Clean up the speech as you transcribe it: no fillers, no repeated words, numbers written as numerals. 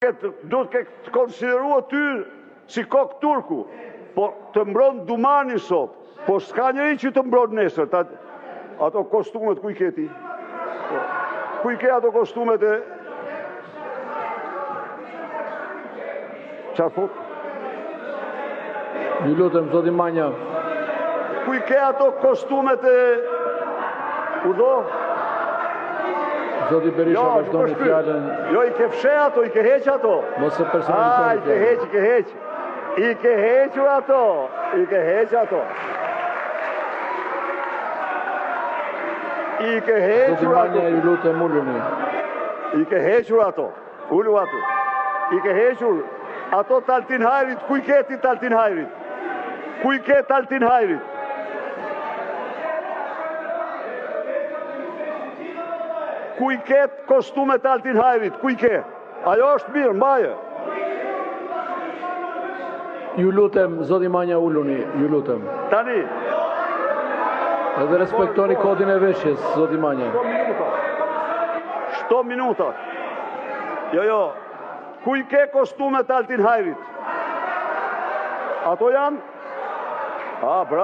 Do të konsiderua ty si kok turku, po të mbron Dumani sot, po s'ka njëri që të mbron nesër. Ato kostumet ku i ke ti? Ku i ke ato kostumet e... Qa thot? Ju lutem, zoti Manja. Ku i ke ato kostumet e... Udo? Zoti Berisha vazhdoni fjallën. Jo, i ke fshe ato, i ke heq ato. Mos e personalizoni fjallën. I ke heq. I ke hequr ato. I ke heq ato. I ke hequr ato. Zoti Manja, ju lutem, ulluni. I ke hequr ato. Ullu ato. I ke hequr ato Taltin Hajrit. Ku i ke ti Taltin Hajrit? Ku i ke Taltin Hajrit? Ku i ke kostumet Taltin Hajrit? Ku i ke? Ajo është mirë, mbaje. Ju lutem, zoti Manja, ulluni, ju lutem. Tani. Edhe respektoni kodin e veshjes, zoti Manja. Shto minuta. Jo. Ku i ke kostumet Taltin Hajrit? Ato janë? Bravo.